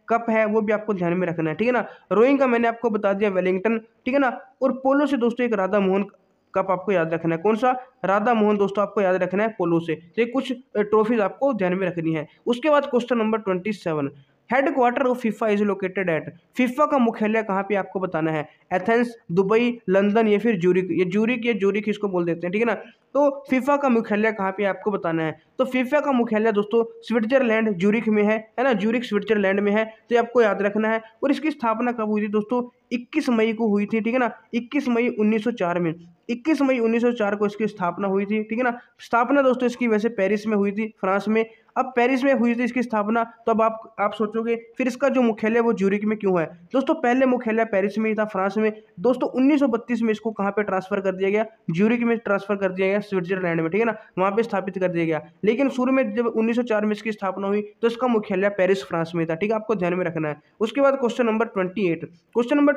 [SPEAKER 1] कप है वो भी आपको ध्यान में रखना है, ठीक है ना। रोइंग का मैंने आपको बता दिया वेलिंगटन, ठीक है ना। और पोलो से दोस्तों एक राधा मोहन कप आपको याद रखना है। कौन सा? राधा मोहन दोस्तों आपको याद रखना है पोलो से। तो ये कुछ ट्रॉफीज आपको ध्यान में रखनी है। उसके बाद question number 27, headquarter of FIFA is located at. FIFA का मुख्यालय कहाँ पे आपको बताना है? एथेंस, दुबई, लंदन या फिर ज्यूरिक। ये ज्यूरिक इसको बोल देते हैं, ठीक है ना। तो फीफा का मुख्यालय कहाँ पे आपको बताना है? तो फीफा का मुख्यालय दोस्तों स्विट्जरलैंड ज्यूरिक में है ना, ज्यूरिक स्विट्जरलैंड में है। तो ये आपको याद रखना है। और इसकी स्थापना कब हुई थी दोस्तों? 21 मई को हुई थी, ठीक है ना। 21 मई 1904 में, 21 मई 1904 को इसकी स्थापना हुई थी, ठीक है ना। स्थापना दोस्तों इसकी वैसे पेरिस में हुई थी, फ्रांस में। अब पेरिस में हुई थी इसकी स्थापना, तो अब आप सोचोगे फिर इसका जो मुख्यालय वो ज्यूरिक में क्यों है? दोस्तों पहले मुख्यालय पेरिस में ही था, फ्रांस में। दोस्तों 1932 में इसको कहाँ पे ट्रांसफर कर दिया गया? ज्यूरिक में ट्रांसफर कर दिया गया, स्विट्जरलैंड में, ठीक है ना, वहाँ पे स्थापित कर दिया गया। लेकिन शुरू में जब 1904 में इसकी स्थापना हुई तो इसका मुख्यालय पेरिस फ्रांस में था, ठीक है, आपको ध्यान में रखना है। उसके बाद क्वेश्चन नंबर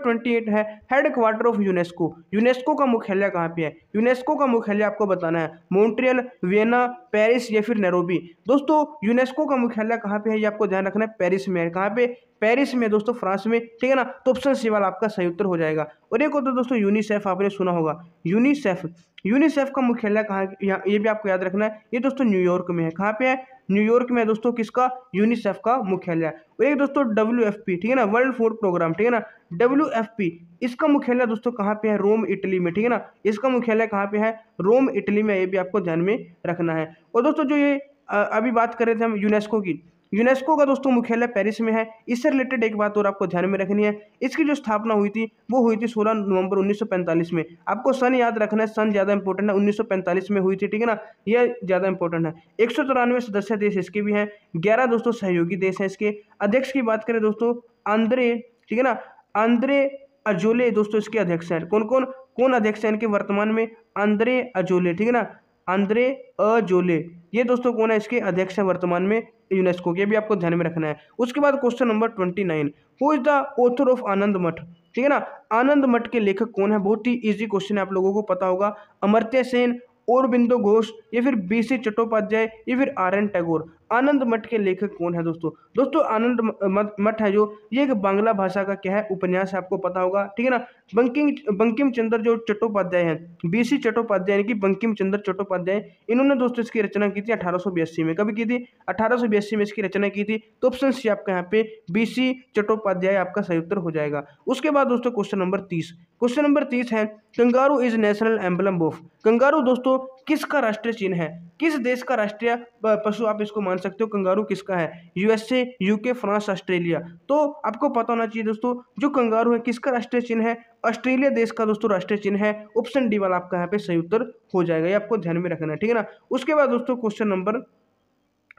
[SPEAKER 1] 28 है हेडक्वार्टर ऑफ यूनेस्को। यूनेस्को का मुख्यालय कहाँ पे है? यूनेस्को का मुख्यालय आपको बताना है मॉन्ट्रियल, वियना, पेरिस या फिर नैरोबी। दोस्तों यूनेस्को का मुख्यालय कहाँ पे है? ये आपको ध्यान रखना है पेरिस में है। कहाँ पे? पेरिस में दोस्तों, फ्रांस में, ठीक है ना। तो ऑप्शन सी वाला आपका सही उत्तर हो जाएगा। और एक होता है दोस्तों यूनिसेफ, आपने सुना होगा यूनिसेफ का मुख्यालय कहाँ है? ये भी आपको याद रखना है। ये दोस्तों न्यूयॉर्क में है। कहाँ पे है? न्यूयॉर्क में है दोस्तों किसका? यूनिसेफ का मुख्यालय। और एक दोस्तों WFP, ठीक है ना, वर्ल्ड फूड प्रोग्राम, ठीक है ना, WFP, इसका मुख्यालय दोस्तों कहाँ पे है? रोम, इटली में, ठीक है ना। इसका मुख्यालय कहाँ पे है? रोम, इटली में। ये भी आपको ध्यान में रखना है। और दोस्तों जो ये अभी बात कर रहे थे हम यूनेस्को का दोस्तों मुख्यालय पेरिस में है। इससे रिलेटेड एक बात और आपको ध्यान में रखनी है, इसकी जो स्थापना हुई थी वो हुई थी 16 नवंबर 1945 में। आपको सन याद रखना है, सन ज़्यादा इंपॉर्टेंट है, 1945 में हुई थी, ठीक है ना, यह ज़्यादा इंपॉर्टेंट है। 193 सदस्य देश इसके भी हैं, 11 दोस्तों सहयोगी देश हैं इसके। अध्यक्ष की बात करें दोस्तों आंद्रे, ठीक है ना, आंद्रे अजोले दोस्तों इसके अध्यक्ष हैं। कौन अध्यक्ष हैं इनके वर्तमान में? आंद्रे अजोले, ठीक है ना, आंद्रे अजोले, ये दोस्तों कौन है, इसके अध्यक्ष हैं वर्तमान में यूनेस्को के, भी आपको ध्यान में रखना है। उसके बाद question number 29, who is the author of Anand Math, ठीक है ना। आनंद मठ के लेखक कौन है, बहुत ही इजी क्वेश्चन है, आप लोगों को पता होगा। अमर्त्य सेन, औरबिंदो घोष, या फिर बीसी चट्टोपाध्याय, या फिर आर.एन. टैगोर। आनंद मठ के लेखक कौन है दोस्तों? दोस्तों आनंद मठ है जो, ये एक बांग्ला भाषा का क्या है, उपन्यास है, आपको पता होगा, ठीक है ना। बंकिम चंद्र जो चट्टोपाध्याय हैं, बीसी चट्टोपाध्याय यानी कि बंकिम चंद्र चट्टोपाध्याय, इन्होंने दोस्तों इसकी रचना की थी 1882 में। कभी की थी? 1882 में इसकी रचना की थी। तो ऑप्शन सी आपका यहाँ पे बीसी चट्टोपाध्याय आपका सही उत्तर हो जाएगा। उसके बाद दोस्तों क्वेश्चन नंबर 30, क्वेश्चन नंबर 30 है kangaroo is national emblem of, kangaroo दोस्तों किसका राष्ट्रीय चिन्ह है, किस देश का राष्ट्रीय पशु आप इसको मान सकते हो, कंगारू किसका है? USA, UK, France, Australia. तो आपको पता होना चाहिए दोस्तों, जो कंगारू है किसका राष्ट्रीय चिन्ह है? ऑस्ट्रेलिया देश का दोस्तों राष्ट्रीय चिन्ह है। ऑप्शन डी वाला आपका यहाँ पे सही उत्तर हो जाएगा, ये आपको ध्यान में रखना है, ठीक है ना। उसके बाद दोस्तों क्वेश्चन नंबर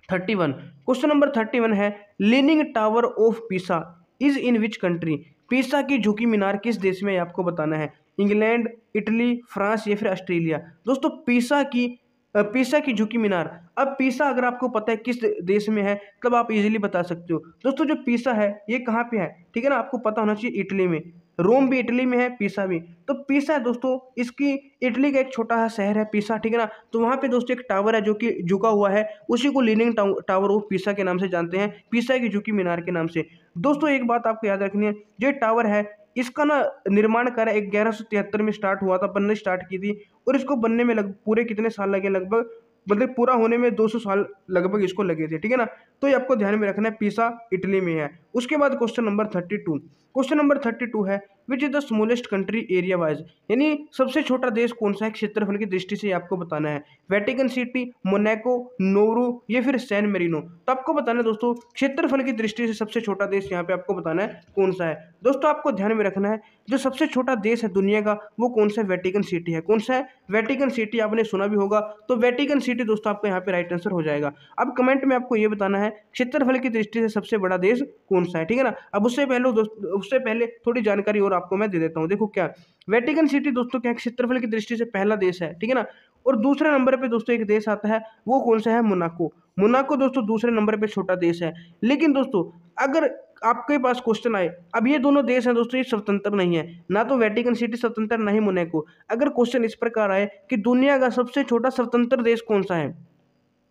[SPEAKER 1] 31, क्वेश्चन नंबर 31 है leaning tower of Pisa is in which country, पीसा की झुकी मीनार किस देश में है, आपको बताना है। इंग्लैंड, इटली, फ्रांस, या फिर ऑस्ट्रेलिया। दोस्तों पीसा की झुकी मीनार, अब पीसा अगर आपको पता है किस देश में है तब आप इजीली बता सकते हो। दोस्तों जो पीसा है ये कहाँ पे है, ठीक है ना, आपको पता होना चाहिए, इटली में। रोम भी इटली में है, पीसा भी। तो पीसा दोस्तों इसकी इटली का एक छोटा सा शहर है पीसा, ठीक है ना। तो वहाँ पे दोस्तों एक टावर है जो कि झुका हुआ है, उसी को लीनिंग टावर ऑफ पीसा के नाम से जानते हैं, पीसा की झुकी मीनार के नाम से। दोस्तों एक बात आपको याद रखनी है, जो टावर है इसका ना निर्माण कार्य 1173 में स्टार्ट हुआ था, बनने स्टार्ट की थी, और इसको बनने में पूरे कितने साल लगे, लगभग मतलब पूरा होने में 200 साल लगभग इसको लगे थे, ठीक है ना। तो ये आपको ध्यान में रखना है, पीसा इटली में है। उसके बाद क्वेश्चन नंबर 32, क्वेश्चन नंबर 32 है which is the smallest country area wise, यानी सबसे छोटा देश कौन सा है क्षेत्रफल की दृष्टि से, आपको बताना है। वेटिकन सिटी, मोनाको, नोरू, या फिर सैन मेरिनो। तो आपको बताना है दोस्तों क्षेत्रफल की दृष्टि से सबसे छोटा देश यहाँ पे आपको बताना है कौन सा है। दोस्तों आपको ध्यान में रखना है जो सबसे छोटा देश है दुनिया का वो कौन सा, वेटिकन सिटी है। कौन सा है? वेटिकन सिटी, आपने सुना भी होगा। तो वेटिकन सिटी दोस्तों आपको यहाँ पे राइट आंसर हो जाएगा। अब कमेंट में आपको ये बताना है क्षेत्रफल की दृष्टि से सबसे बड़ा देश कौन सा है, ठीक है ना। अब उससे पहले थोड़ी जानकारी और आपको मैं दे देता हूँ। देखो क्या वेटिकन सिटी दोस्तों क्या क्षेत्रफल की दृष्टि से पहला देश है, ठीक है ना। और दूसरे नंबर पे दोस्तों एक देश आता है, वो कौन सा है? मोनाको। मोनाको दोस्तों दूसरे नंबर पे छोटा देश है। लेकिन दोस्तों अगर आपके पास क्वेश्चन आए, अब ये दोनों देश हैं दोस्तों, ये स्वतंत्र नहीं है, ना तो वेटिकन सिटी स्वतंत्र, ना ही मोनाको। अगर क्वेश्चन इस प्रकार आए कि दुनिया का सबसे छोटा स्वतंत्र देश कौन सा है,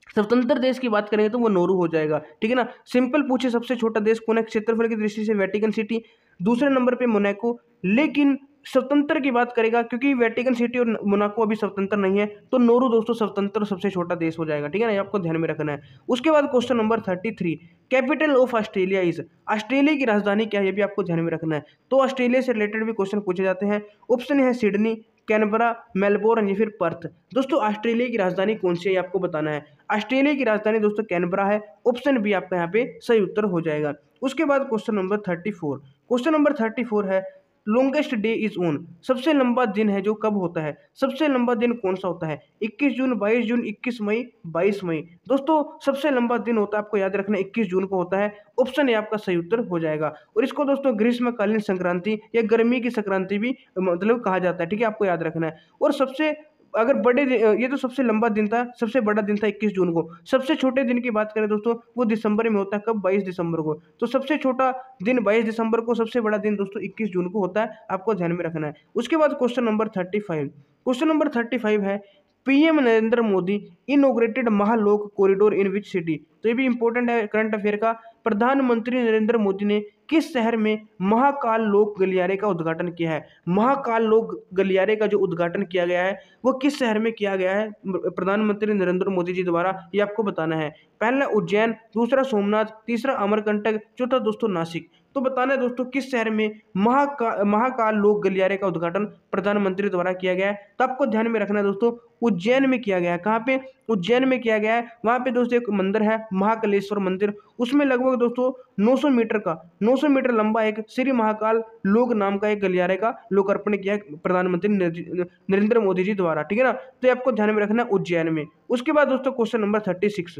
[SPEAKER 1] स्वतंत्र देश की बात करेंगे तो वो नोरू हो जाएगा, ठीक है ना। सिंपल पूछे सबसे छोटा देश कौन है क्षेत्रफल की दृष्टि से, वेटिकन सिटी, दूसरे नंबर पे मोनाको। लेकिन स्वतंत्र की बात करेगा, क्योंकि वेटिकन सिटी और मोनाको अभी स्वतंत्र नहीं है, तो नोरू दोस्तों स्वतंत्र सबसे छोटा देश हो जाएगा, ठीक है ना, ये आपको ध्यान में रखना है। उसके बाद question number 33, capital of Australia is, Australia की राजधानी क्या है, ये भी आपको ध्यान में रखना है। तो ऑस्ट्रेलिया से रिलेटेड भी क्वेश्चन पूछे जाते हैं। ऑप्शन है सिडनी, कैनबरा, मेलबोर्न, या फिर पर्थ। दोस्तों ऑस्ट्रेलिया की राजधानी कौन सी है, आपको बताना है। ऑस्ट्रेलिया की राजधानी दोस्तों कैनबरा है। ऑप्शन बी आपका यहाँ पे सही उत्तर हो जाएगा। उसके बाद क्वेश्चन नंबर 34, क्वेश्चन नंबर 34 है लॉन्गेस्ट डे इज ऑन, सबसे लंबा दिन है जो कब होता है, सबसे लंबा दिन कौन सा होता है? 21 जून, 22 जून, 21 मई, 22 मई। दोस्तों सबसे लंबा दिन होता है, आपको याद रखना 21 जून को होता है। ऑप्शन ए आपका सही उत्तर हो जाएगा। और इसको दोस्तों ग्रीष्मकालीन संक्रांति या गर्मी की संक्रांति भी मतलब कहा जाता है, ठीक है, आपको याद रखना है। और सबसे अगर ये तो सबसे लंबा दिन था, सबसे बड़ा दिन था 21 जून को। सबसे छोटे दिन की बात करें दोस्तों वो दिसंबर में होता है, कब? 22 दिसंबर को। तो सबसे छोटा दिन 22 दिसंबर को, सबसे बड़ा दिन दोस्तों 21 जून को होता है, आपको ध्यान में रखना है। उसके बाद क्वेश्चन नंबर 35, क्वेश्चन नंबर 35 है PM Narendra Modi inaugurated Mahalok corridor in which city. तो ये भी इंपॉर्टेंट है करंट अफेयर का। प्रधानमंत्री नरेंद्र मोदी ने किस शहर में महाकाल लोक गलियारे का उद्घाटन किया है? महाकाल लोक गलियारे का जो उद्घाटन किया गया है वो किस शहर में किया गया है प्रधानमंत्री नरेंद्र मोदी जी द्वारा, ये आपको बताना है। पहला उज्जैन, दूसरा सोमनाथ, तीसरा अमरकंटक, चौथा दोस्तों नासिक। तो बताना है दोस्तों किस शहर में महाकाल लोक गलियारे का उद्घाटन प्रधानमंत्री द्वारा किया गया है। तो आपको ध्यान में रखना है दोस्तों उज्जैन में किया गया है। कहाँ पे? उज्जैन में किया गया है। वहाँ पे दोस्तों एक मंदिर है महाकालेश्वर मंदिर, उसमें लगभग दोस्तों 900 मीटर लंबा एक श्री महाकाल लोक नाम का एक गलियारे का लोकार्पण किया है प्रधानमंत्री नरेंद्र मोदी जी द्वारा, ठीक है ना। तो ये आपको ध्यान में रखना है उज्जैन में। उसके बाद दोस्तों question number 36,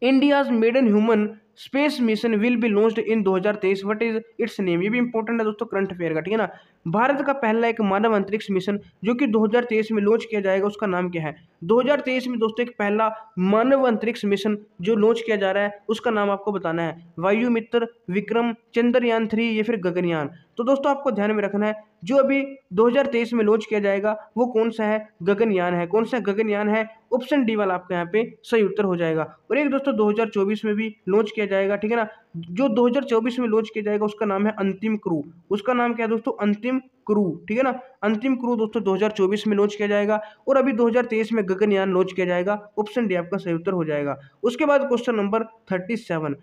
[SPEAKER 1] India's maiden human space mission will be launched in 2023, what is its name. ये भी इंपॉर्टेंट है दोस्तों करंट अफेयर का, ठीक है ना। भारत का पहला एक मानव अंतरिक्ष मिशन जो कि 2023 में लॉन्च किया जाएगा, उसका नाम क्या है। 2023 में दोस्तों एक पहला मानव अंतरिक्ष मिशन जो लॉन्च किया जा रहा है उसका नाम आपको बताना है। वायु मित्र, विक्रम, चंद्रयान 3 या फिर गगनयान। तो दोस्तों आपको ध्यान में रखना है जो अभी 2023 में लॉन्च किया जाएगा वो कौन सा है, गगनयान है। कौन सा गगनयान है, ऑप्शन डी वाला आपका यहाँ पे सही उत्तर हो जाएगा। और एक दोस्तों 2024 में भी लॉन्च किया जाएगा, ठीक है ना। जो 2024 में लॉन्च किया जाएगा उसका नाम है अंतिम क्रू। उसका नाम क्या है दोस्तों, अंतिम क्रू, ठीक है ना। अंतिम क्रू दोस्तों 2024 में लॉन्च किया जाएगा और अभी 2023 में गगनयान लॉन्च किया जाएगा। ऑप्शन डी आपका सही उत्तर हो जाएगा। उसके बाद question number 37,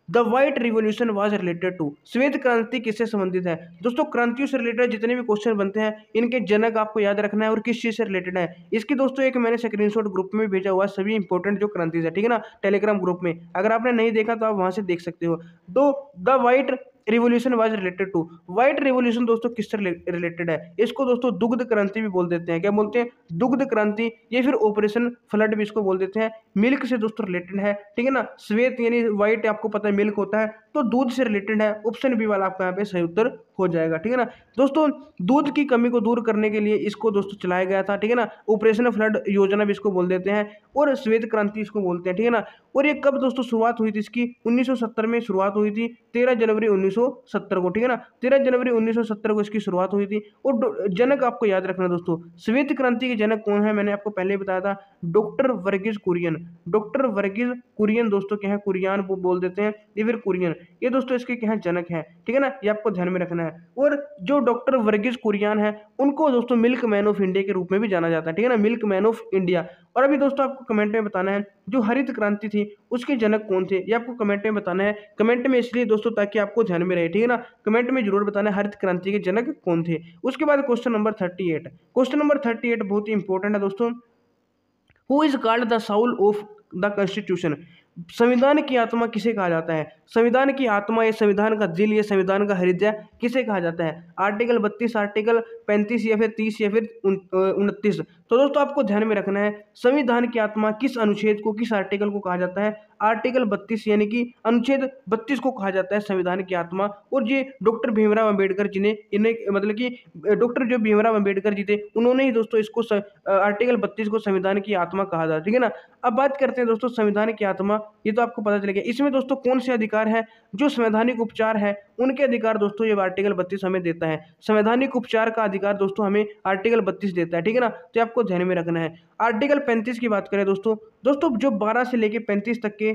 [SPEAKER 1] the white revolution was related to. श्वेत क्रांति किससे संबंधित है। दोस्तों क्रांतियों से रिलेटेड जितने भी क्वेश्चन बनते हैं इनके जनक आपको याद रखना है और किस चीज से रिलेटेड है। इसकी दोस्तों एक मैंने स्क्रीनशॉट ग्रुप में भेजा हुआ है, सभी इंपॉर्टेंट जो क्रांति है, ठीक है ना, टेलीग्राम ग्रुप में। अगर आपने नहीं देखा तो आप वहां से देख सकते हो। तो the white revolution was related to, white revolution दोस्तों किससे रिलेटेड है। इसको दोस्तों दुग्ध क्रांति भी बोल देते हैं। क्या बोलते हैं, दुग्ध क्रांति, या फिर ऑपरेशन फ्लड भी इसको बोल देते हैं। मिल्क से दोस्तों रिलेटेड है, ठीक है ना। श्वेत यानी व्हाइट आपको पता है मिल्क होता है, तो दूध से रिलेटेड है। ऑप्शन बी वाला आपका यहाँ पे सही उत्तर हो जाएगा, ठीक है ना। दोस्तों दूध की कमी को दूर करने के लिए इसको दोस्तों चलाया गया था, ठीक है ना। ऑपरेशन फ्लड योजना भी इसको बोल देते हैं और श्वेत क्रांति इसको बोलते हैं, ठीक है ना। और ये कब दोस्तों शुरुआत हुई थी इसकी, 1970 में शुरुआत हुई थी, 13 जनवरी 1970 को, ठीक है ना। 13 जनवरी 1970 को इसकी शुरुआत हुई थी। और जनक आपको याद रखना दोस्तों, श्वेत क्रांति के जनक कौन है, मैंने आपको पहले बताया था, डॉक्टर वर्गीज कुरियन। डॉक्टर वर्गीज कुरियन दोस्तों क्या है, कुरियन बोल देते हैं या फिर कुरियन, ये दोस्तों इसके क्या है, जनक है, ठीक है ना। ये आपको ध्यान में रखना है। और जो डॉक्टर वर्गीज कुरियन है उनको दोस्तों मिल्क मैन ऑफ इंडिया के रूप में भी जाना जाता है, ठीक है ना, मिल्क मैन ऑफ इंडिया। और अभी दोस्तों आपको कमेंट में बताना है जो हरित क्रांति थी उसके जनक कौन थे, ये आपको कमेंट में बताना है। कमेंट में इसलिए दोस्तों ताकि आपको ध्यान में रहे, ठीक है ना। कमेंट में जरूर बताना है हरित क्रांति के जनक कौन थे। उसके बाद क्वेश्चन नंबर 38, क्वेश्चन नंबर 38 बहुत ही इंपॉर्टेंट है दोस्तों। Who is called the Saul of the constitution. संविधान की आत्मा किसे कहा जाता है। संविधान की आत्मा, ये संविधान का दिल, ये संविधान का हृदय किसे कहा जाता है। आर्टिकल 32, आर्टिकल 35 या फिर 30 या फिर 29। तो दोस्तों आपको ध्यान में रखना है संविधान की आत्मा किस अनुच्छेद को, किस आर्टिकल को कहा जाता है। आर्टिकल 32 यानी कि अनुच्छेद 32 को कहा जाता है संविधान की आत्मा। और ये डॉक्टर भीमराव अम्बेडकर जी ने, इन्हें मतलब कि डॉक्टर जो भीमराव अम्बेडकर जी थे उन्होंने ही दोस्तों इसको आर्टिकल 32 को संविधान की आत्मा कहा जाता है, ठीक है ना। अब बात करते हैं दोस्तों संविधान की आत्मा, ये तो आपको पता चलेगा। इसमें दोस्तों कौन से अधिकार है, जो संवैधानिक उपचार है उनके अधिकार दोस्तों ये आर्टिकल 32 हमें देता है। संवैधानिक उपचार का अधिकार दोस्तों हमें आर्टिकल 32 देता है, ठीक है ना। तो आपको ध्यान में रखना है। आर्टिकल 35 की बात करें दोस्तों जो 12 से लेके 35 तक के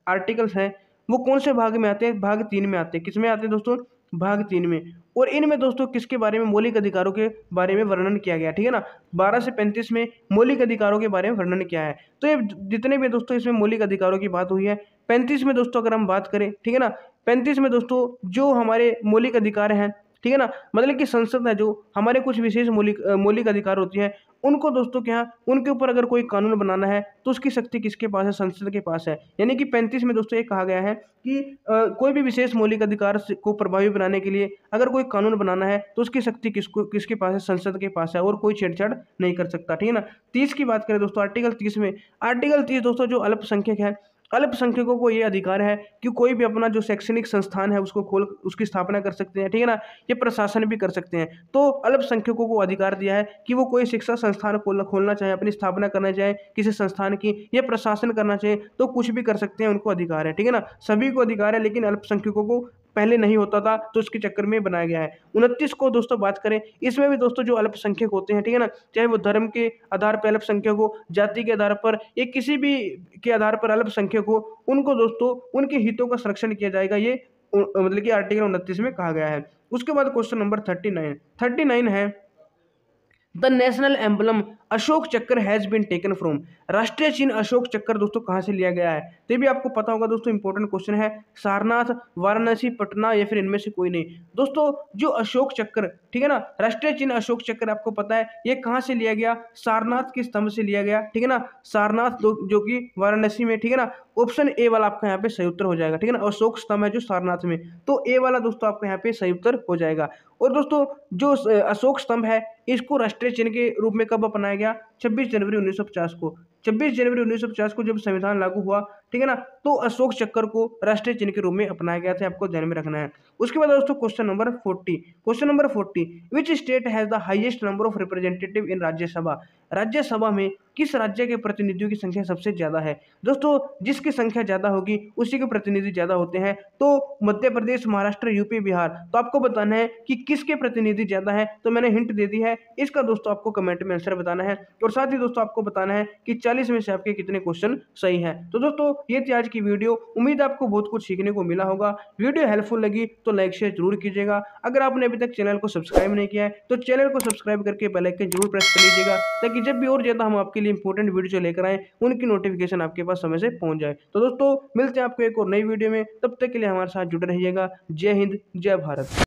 [SPEAKER 1] आर्टिकल्स हैं वो कौन से भाग में आते हैं, भाग 3 में आते हैं। किस में आते हैं दोस्तों, भाग 3 में। और इनमें दोस्तों किसके बारे में, मौलिक अधिकारों के बारे में वर्णन किया गया, ठीक है ना। 12 से 35 में मौलिक अधिकारों के बारे में वर्णन किया है। तो ये जितने भी दोस्तों इसमें मौलिक अधिकारों की बात हुई है। 35 में दोस्तों अगर हम बात करें, ठीक है ना, 35 में दोस्तों जो हमारे मौलिक अधिकार हैं, ठीक है ना, मतलब कि संसद है जो हमारे कुछ विशेष मौलिक अधिकार होती है उनको दोस्तों क्या, उनके ऊपर अगर कोई कानून बनाना है तो उसकी शक्ति किसके पास है, संसद के पास है। यानी कि 35 में दोस्तों ये कहा गया है कि कोई भी विशेष मौलिक अधिकार को प्रभावी बनाने के लिए अगर कोई कानून बनाना है तो उसकी शक्ति किसके पास है, संसद के पास है, और कोई छेड़छाड़ नहीं कर सकता, ठीक है ना। 30 की बात करें दोस्तों, आर्टिकल 30 में, आर्टिकल 30 दोस्तों जो अल्पसंख्यक है, अल्पसंख्यकों को ये अधिकार है कि कोई भी अपना जो शैक्षणिक संस्थान है उसको खोल उसकी स्थापना कर सकते हैं, ठीक है ना। ये प्रशासन भी कर सकते हैं। तो अल्पसंख्यकों को अधिकार दिया है कि वो कोई शिक्षा संस्थान खोलना चाहे, अपनी स्थापना करना चाहे किसी संस्थान की, ये प्रशासन करना चाहे तो कुछ भी कर सकते हैं, उनको अधिकार है, ठीक है ना। सभी को अधिकार है, लेकिन अल्पसंख्यकों को पहले नहीं होता था तो उसके चक्कर में बनाया गया है। 29 को दोस्तों बात करें, इसमें भी दोस्तों जो अल्पसंख्यक होते हैं, ठीक है ना, चाहे वो धर्म के आधार पर अल्पसंख्यक हो, जाति के आधार पर या किसी भी के आधार पर अल्पसंख्यक हो, उनको दोस्तों उनके हितों का संरक्षण किया जाएगा, ये मतलब कि आर्टिकल 29 में कहा गया है। उसके बाद क्वेश्चन नंबर 39 है, द नेशनल एम्बलम अशोक चक्र हैज बीन टेकन फ्रॉम। राष्ट्रीय चिन्ह अशोक चक्र दोस्तों कहाँ से लिया गया है, तो ये भी आपको पता होगा दोस्तों, इंपॉर्टेंट क्वेश्चन है। सारनाथ, वाराणसी, पटना या फिर इनमें से कोई नहीं। दोस्तों जो अशोक चक्र, ठीक है ना, राष्ट्रीय चिन्ह अशोक चक्र आपको पता है ये कहाँ से लिया गया, सारनाथ के स्तंभ से लिया गया, ठीक है ना। सारनाथ जो कि वाराणसी में, ठीक है ना। ऑप्शन ए वाला आपका यहाँ पे सही उत्तर हो जाएगा, ठीक है ना। अशोक स्तंभ है जो सारनाथ में, तो ए वाला दोस्तों आपका यहाँ पे सही उत्तर हो जाएगा। और दोस्तों जो अशोक स्तंभ है इसको राष्ट्रीय चिन्ह के रूप में कब अपनाया गया, 26 जनवरी 1950 को। 26 जनवरी 1950 को जब संविधान लागू हुआ ठीक है ना। तो अशोक चक्र को राष्ट्रीय चिन्ह के रूप में अपनाया गया था, आपको ध्यान में रखना है। उसके बाद दोस्तों question number 40, question number 40, which state has the highest number of representative इन राज्यसभा। राज्यसभा में किस राज्य के प्रतिनिधियों की संख्या सबसे ज्यादा है। दोस्तों जिसकी संख्या ज्यादा होगी उसी के प्रतिनिधि ज्यादा होते हैं। तो मध्य प्रदेश, महाराष्ट्र, यूपी, बिहार, तो आपको बताना है कि किसके प्रतिनिधि ज्यादा है। तो मैंने हिंट दे दी है, इसका दोस्तों आपको कमेंट में आंसर बताना है। और साथ ही दोस्तों आपको बताना है कि 40 में से आपके कितने क्वेश्चन सही हैं। तो दोस्तों ये थी आज की वीडियो, उम्मीद आपको बहुत कुछ सीखने को मिला होगा। वीडियो हेल्पफुल लगी तो लाइक शेयर जरूर कीजिएगा। अगर आपने अभी तक चैनल को सब्सक्राइब नहीं किया है तो चैनल को सब्सक्राइब करके बेल आइकन जरूर प्रेस कर लीजिएगा, ताकि जब भी और ज्यादा हम आपके लिए इंपॉर्टेंट वीडियो लेकर आए उनकी नोटिफिकेशन आपके पास समय से पहुंच जाए। तो दोस्तों मिलते हैं आपको एक और नई वीडियो में, तब तक के लिए हमारे साथ जुड़े रहिएगा। जय हिंद, जय भारत।